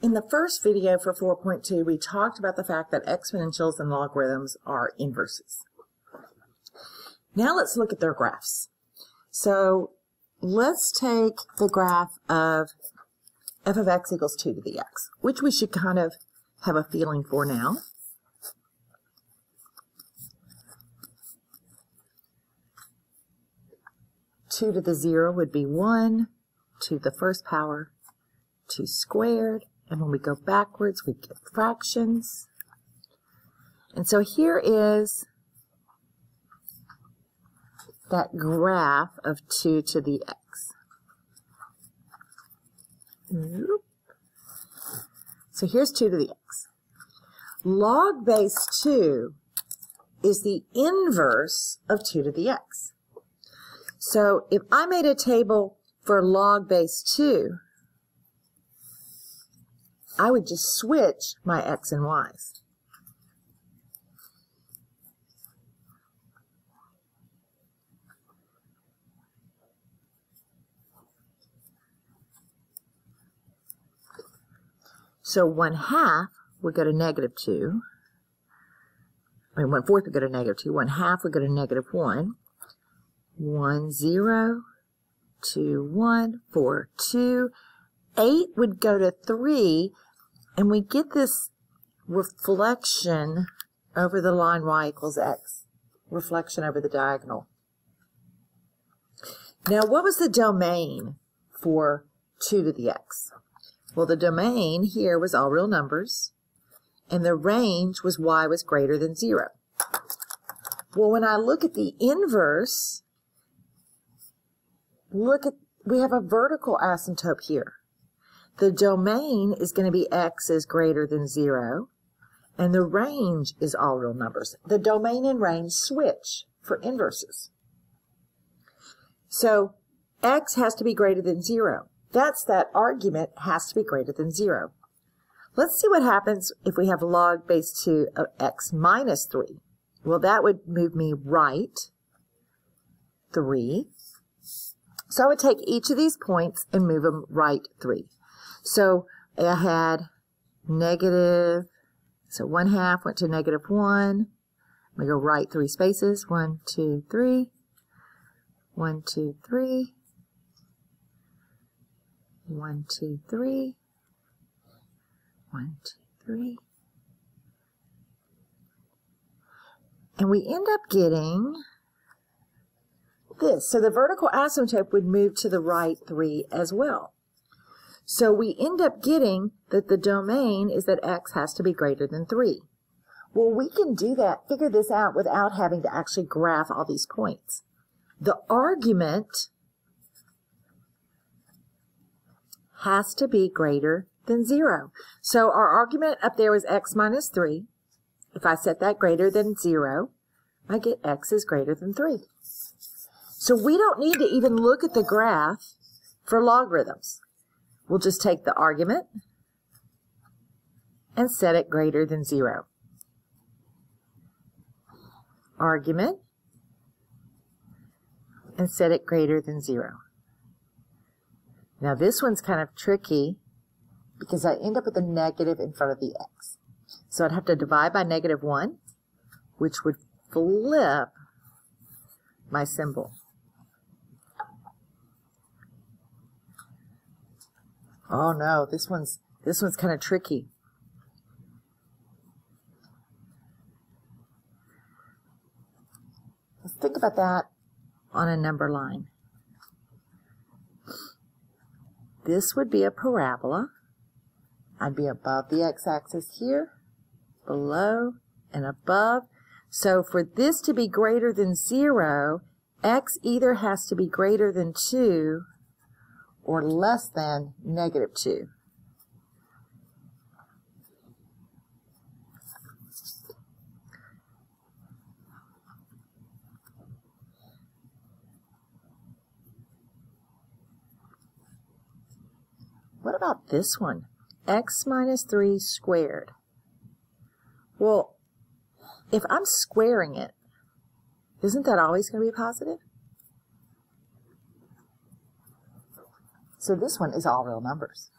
In the first video for 4.2, we talked about the fact that exponentials and logarithms are inverses. Now let's look at their graphs. So let's take the graph of f of x equals 2 to the x, which we should kind of have a feeling for now. Two to the 0 would be 1, 2 to the first power, 2 squared, and when we go backwards, we get fractions. And so here is that graph of 2 to the x. So here's 2 to the x. Log base 2 is the inverse of 2 to the x. So if I made a table for log base 2, I would just switch my x and y's. So 1/2 would go to -2. 1/4 would go to -2. 1/2 would go to -1. 1, 0, 2, 1, 4, 2. 8 would go to 3, and we get this reflection over the line y equals x. Reflection over the diagonal. Now, what was the domain for 2 to the x? Well, the domain here was all real numbers, and the range was y was greater than 0. Well, when I look at the inverse, we have a vertical asymptote here. The domain is going to be x is greater than 0, and the range is all real numbers. The domain and range switch for inverses. So x has to be greater than 0. That's that argument has to be greater than 0. Let's see what happens if we have log base 2 of x minus 3. Well, that would move me right 3. So I would take each of these points and move them right 3. So I had negative, so 1/2 went to -1. We go right 3 spaces, 1, 2, 3, 1, 2, 3, 1, 2, 3, 1, 2, 3. And we end up getting this. So the vertical asymptote would move to the right 3 as well. So we end up getting that the domain is that x has to be greater than 3. Well, we can do that, figure this out without having to actually graph all these points. The argument has to be greater than 0. So our argument up there was x minus 3. If I set that greater than 0, I get x is greater than 3. So we don't need to even look at the graph for logarithms. We'll just take the argument and set it greater than 0. Argument and set it greater than 0. Now this one's kind of tricky because I end up with a negative in front of the x. So I'd have to divide by -1, which would flip my symbol. Oh no, this one's kind of tricky. Let's think about that on a number line. This would be a parabola. I'd be above the x-axis here, below, and above. So for this to be greater than 0, x either has to be greater than 2 or less than -2. What about this one? X minus 3 squared. Well, if I'm squaring it, isn't that always going to be positive? So this one is all real numbers.